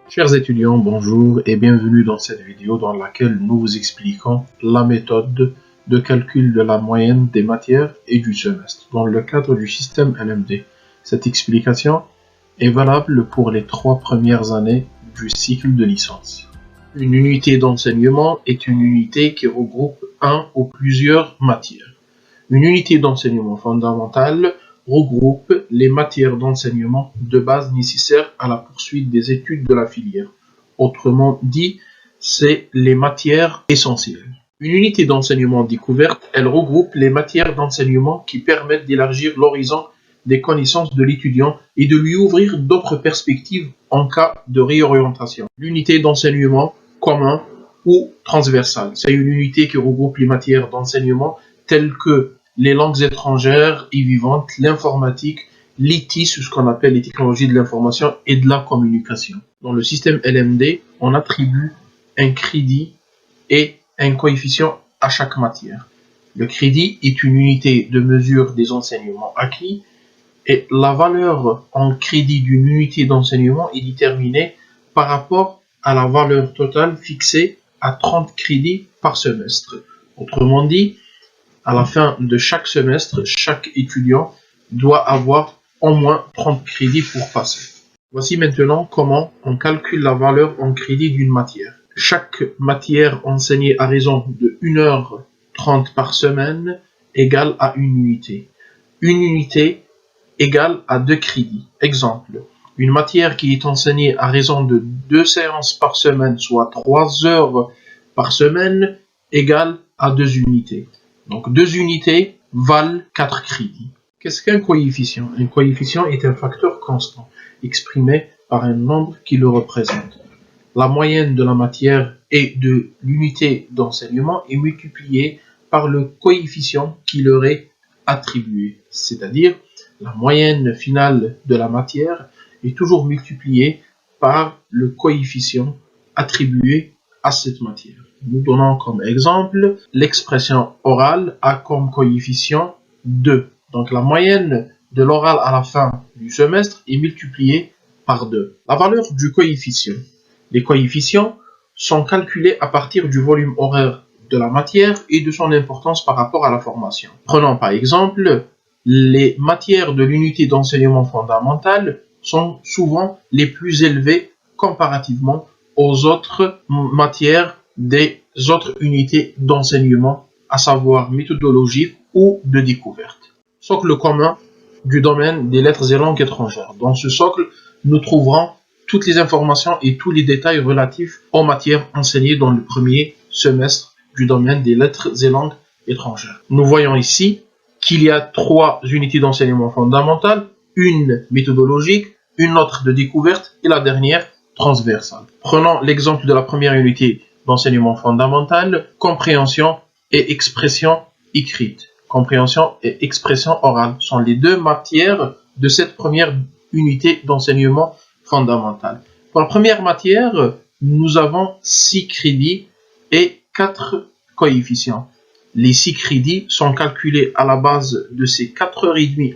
Chers étudiants, bonjour et bienvenue dans cette vidéo dans laquelle nous vous expliquons la méthode de calcul de la moyenne des matières et du semestre dans le cadre du système LMD. Cette explication est valable pour les 3 premières années du cycle de licence. Une unité d'enseignement est une unité qui regroupe un ou plusieurs matières. Une unité d'enseignement fondamentale regroupe les matières d'enseignement de base nécessaires à la poursuite des études de la filière. Autrement dit, c'est les matières essentielles. Une unité d'enseignement découverte, elle regroupe les matières d'enseignement qui permettent d'élargir l'horizon des connaissances de l'étudiant et de lui ouvrir d'autres perspectives en cas de réorientation. L'unité d'enseignement commun ou transversale, c'est une unité qui regroupe les matières d'enseignement telles que les langues étrangères et vivantes, l'informatique, l'IT, ce qu'on appelle les technologies de l'information et de la communication. Dans le système LMD, on attribue un crédit et un coefficient à chaque matière. Le crédit est une unité de mesure des enseignements acquis et la valeur en crédit d'une unité d'enseignement est déterminée par rapport à la valeur totale fixée à 30 crédits par semestre. Autrement dit, à la fin de chaque semestre, chaque étudiant doit avoir au moins 30 crédits pour passer. Voici maintenant comment on calcule la valeur en crédit d'une matière. Chaque matière enseignée à raison de 1h30 par semaine égale à une unité. Une unité égale à 2 crédits. Exemple, une matière qui est enseignée à raison de 2 séances par semaine, soit 3 heures par semaine, égale à 2 unités. Donc 2 unités valent 4 crédits. Qu'est-ce qu'un coefficient? Un coefficient est un facteur constant, exprimé par un nombre qui le représente. La moyenne de la matière et de l'unité d'enseignement est multipliée par le coefficient qui leur est attribué. C'est-à-dire, la moyenne finale de la matière est toujours multipliée par le coefficient attribué à cette matière. Nous donnons comme exemple l'expression orale a comme coefficient 2. Donc la moyenne de l'oral à la fin du semestre est multipliée par 2. La valeur du coefficient. Les coefficients sont calculés à partir du volume horaire de la matière et de son importance par rapport à la formation. Prenons par exemple les matières de l'unité d'enseignement fondamentale sont souvent les plus élevées comparativement aux autres matières des autres unités d'enseignement, à savoir méthodologie ou de découverte. Socle commun du domaine des lettres et langues étrangères. Dans ce socle, nous trouverons toutes les informations et tous les détails relatifs aux matières enseignées dans le premier semestre du domaine des lettres et langues étrangères. Nous voyons ici qu'il y a 3 unités d'enseignement fondamentales, une méthodologique, une autre de découverte et la dernière transversale. Prenons l'exemple de la première unité d'enseignement fondamental, compréhension et expression écrite. Compréhension et expression orale sont les 2 matières de cette première unité d'enseignement fondamental. Pour la première matière, nous avons 6 crédits et 4 coefficients. Les 6 crédits sont calculés à la base de ces 4h30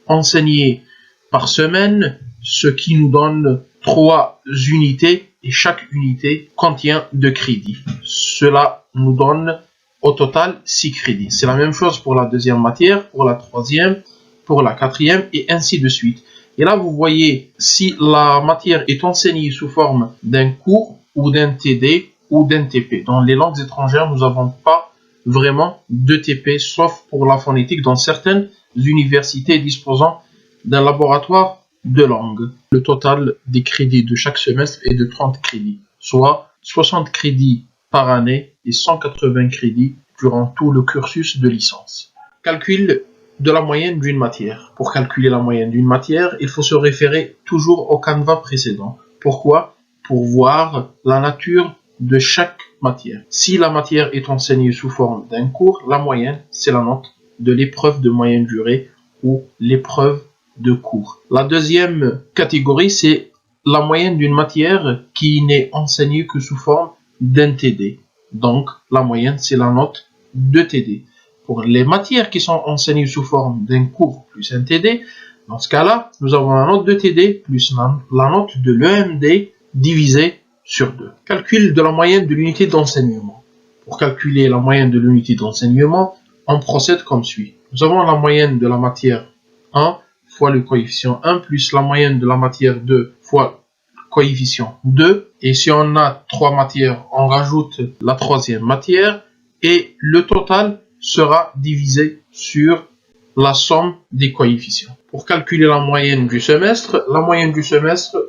enseignées par semaine, ce qui nous donne 3 unités et chaque unité contient 2 crédits. Cela nous donne au total 6 crédits. C'est la même chose pour la deuxième matière, pour la troisième, pour la quatrième et ainsi de suite. Et là, vous voyez si la matière est enseignée sous forme d'un cours ou d'un TD ou d'un TP. Dans les langues étrangères, nous n'avons pas vraiment de TP, sauf pour la phonétique dans certaines universités disposant d'un laboratoire de langue. Le total des crédits de chaque semestre est de 30 crédits, soit 60 crédits par année et 180 crédits durant tout le cursus de licence. Calcul de la moyenne d'une matière. Pour calculer la moyenne d'une matière, il faut se référer toujours au canevas précédent. Pourquoi? Pour voir la nature de chaque matière. Si la matière est enseignée sous forme d'un cours, la moyenne, c'est la note de l'épreuve de moyenne durée ou l'épreuve de cours. La deuxième catégorie, c'est la moyenne d'une matière qui n'est enseignée que sous forme d'un TD. Donc, la moyenne, c'est la note de TD. Pour les matières qui sont enseignées sous forme d'un cours plus un TD, dans ce cas-là, nous avons la note de TD plus la note de l'EMD divisé sur 2. Calcul de la moyenne de l'unité d'enseignement. Pour calculer la moyenne de l'unité d'enseignement, on procède comme suit. Nous avons la moyenne de la matière 1 fois le coefficient 1 plus la moyenne de la matière 2 fois le coefficient 2. Et si on a 3 matières, on rajoute la troisième matière et le total sera divisé sur la somme des coefficients. Pour calculer la moyenne du semestre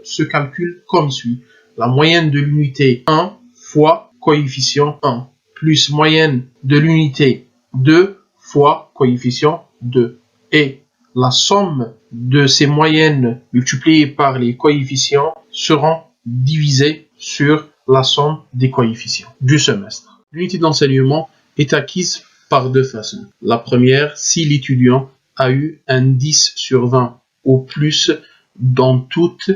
se calcule comme suit. La moyenne de l'unité 1 fois coefficient 1 plus moyenne de l'unité 2 fois coefficient 2. Et la somme de ces moyennes multipliées par les coefficients seront divisées sur la somme des coefficients du semestre. L'unité d'enseignement est acquise par deux façons. La première, si l'étudiant a eu un 10 sur 20 ou plus dans toutes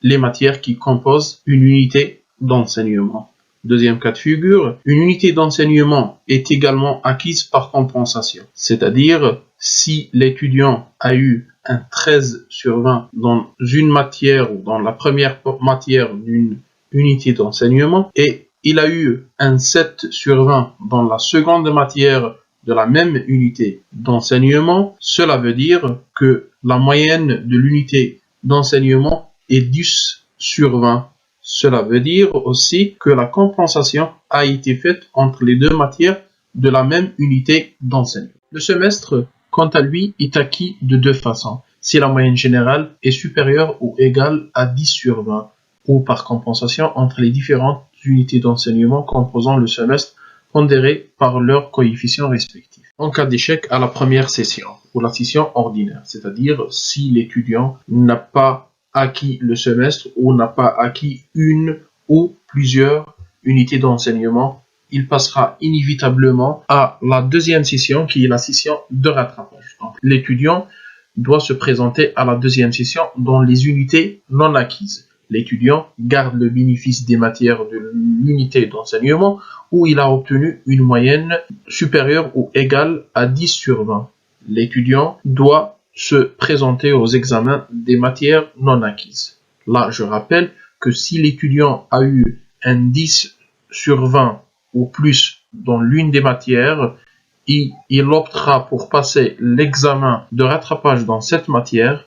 les matières qui composent une unité d'enseignement. Deuxième cas de figure, une unité d'enseignement est également acquise par compensation, c'est-à-dire si l'étudiant a eu un 13 sur 20 dans une matière ou dans la première matière d'une unité d'enseignement et il a eu un 7 sur 20 dans la seconde matière de la même unité d'enseignement, cela veut dire que la moyenne de l'unité d'enseignement est 10 sur 20. Cela veut dire aussi que la compensation a été faite entre les deux matières de la même unité d'enseignement. Le semestre, quant à lui, est acquis de deux façons. Si la moyenne générale est supérieure ou égale à 10 sur 20, ou par compensation entre les différentes unités d'enseignement composant le semestre pondérées par leurs coefficients respectifs. En cas d'échec à la première session, ou la session ordinaire, c'est-à-dire si l'étudiant n'a pas acquis le semestre ou n'a pas acquis une ou plusieurs unités d'enseignement, il passera inévitablement à la deuxième session qui est la session de rattrapage. Donc, l'étudiant doit se présenter à la deuxième session dans les unités non acquises. L'étudiant garde le bénéfice des matières de l'unité d'enseignement où il a obtenu une moyenne supérieure ou égale à 10 sur 20. L'étudiant doit se présenter aux examens des matières non acquises. Là, je rappelle que si l'étudiant a eu un 10 sur 20 ou plus dans l'une des matières, il optera pour passer l'examen de rattrapage dans cette matière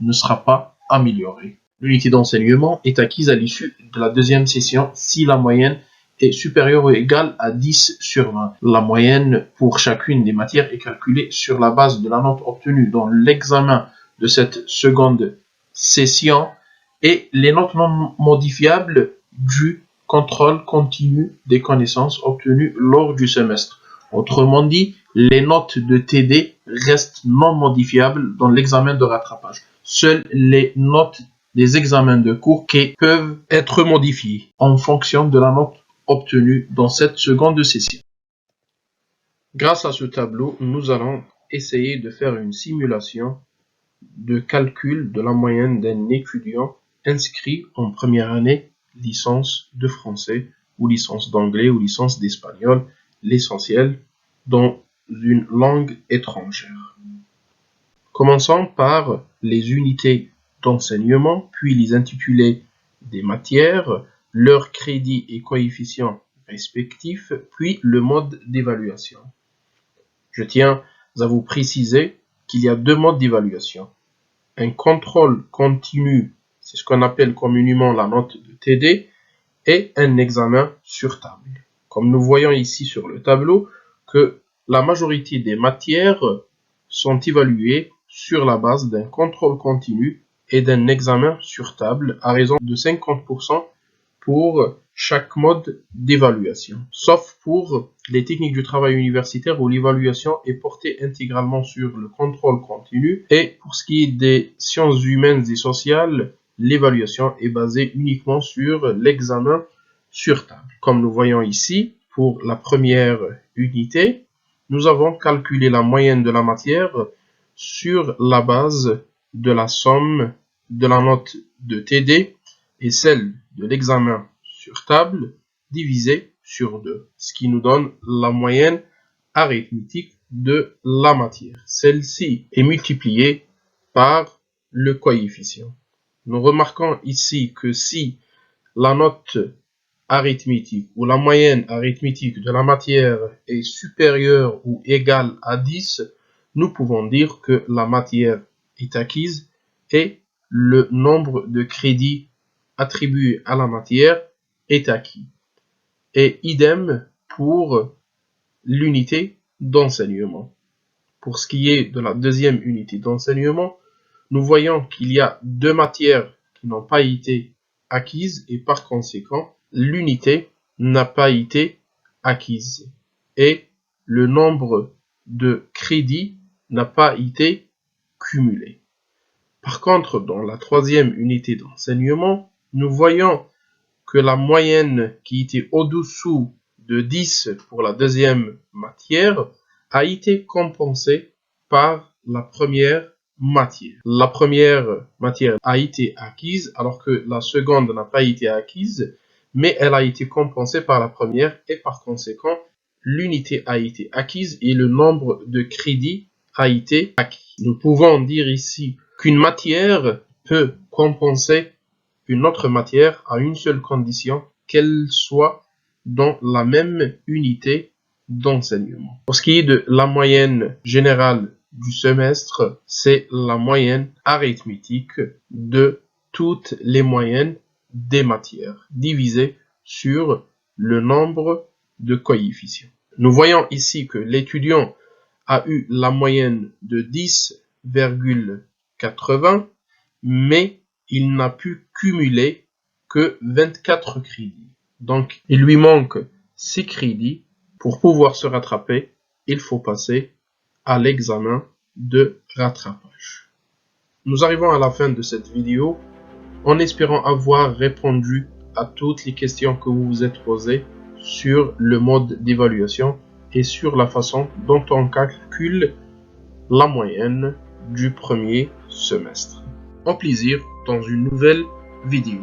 ne sera pas améliorée. L'unité d'enseignement est acquise à l'issue de la deuxième session si la moyenne est supérieure ou égale à 10 sur 20. La moyenne pour chacune des matières est calculée sur la base de la note obtenue dans l'examen de cette seconde session et les notes non modifiables du contrôle continu des connaissances obtenues lors du semestre. Autrement dit, les notes de TD restent non modifiables dans l'examen de rattrapage. Seules les notes des examens de cours qui peuvent être modifiés en fonction de la note obtenue dans cette seconde session. Grâce à ce tableau, nous allons essayer de faire une simulation de calcul de la moyenne d'un étudiant inscrit en première année licence de français ou licence d'anglais ou licence d'espagnol, l'essentiel dans une langue étrangère. Commençons par les unités d'enseignement, puis les intitulés des matières, leurs crédits et coefficients respectifs, puis le mode d'évaluation. Je tiens à vous préciser qu'il y a deux modes d'évaluation. Un contrôle continu, c'est ce qu'on appelle communément la note de TD, et un examen sur table. Comme nous voyons ici sur le tableau, que la majorité des matières sont évaluées sur la base d'un contrôle continu et d'un examen sur table à raison de 50% pour chaque mode d'évaluation, sauf pour les techniques du travail universitaire où l'évaluation est portée intégralement sur le contrôle continu et pour ce qui est des sciences humaines et sociales, l'évaluation est basée uniquement sur l'examen sur table. Comme nous voyons ici, pour la première unité, nous avons calculé la moyenne de la matière sur la base de la somme de la note de TD et celle de l'examen sur table divisé sur 2, ce qui nous donne la moyenne arithmétique de la matière. Celle-ci est multipliée par le coefficient. Nous remarquons ici que si la note arithmétique ou la moyenne arithmétique de la matière est supérieure ou égale à 10, nous pouvons dire que la matière est acquise et le nombre de crédits attribués à la matière est acquis. Et idem pour l'unité d'enseignement. Pour ce qui est de la deuxième unité d'enseignement, nous voyons qu'il y a deux matières qui n'ont pas été acquises et par conséquent, l'unité n'a pas été acquise et le nombre de crédits n'a pas été cumulé. Par contre, dans la troisième unité d'enseignement, nous voyons que la moyenne qui était au-dessous de 10 pour la deuxième matière a été compensée par la première matière. La première matière a été acquise alors que la seconde n'a pas été acquise, mais elle a été compensée par la première et par conséquent, l'unité a été acquise et le nombre de crédits a été acquis. Nous pouvons dire ici qu'une matière peut compenser une autre matière à une seule condition, qu'elle soit dans la même unité d'enseignement. Pour ce qui est de la moyenne générale du semestre, c'est la moyenne arithmétique de toutes les moyennes des matières, divisée sur le nombre de coefficients. Nous voyons ici que l'étudiant a eu la moyenne de 10,80, mais il n'a pu cumuler que 24 crédits. Donc, il lui manque 6 crédits. Pour pouvoir se rattraper, il faut passer à l'examen de rattrapage. Nous arrivons à la fin de cette vidéo en espérant avoir répondu à toutes les questions que vous vous êtes posées sur le mode d'évaluation et sur la façon dont on calcule la moyenne du premier semestre. Au plaisir dans une nouvelle vidéo.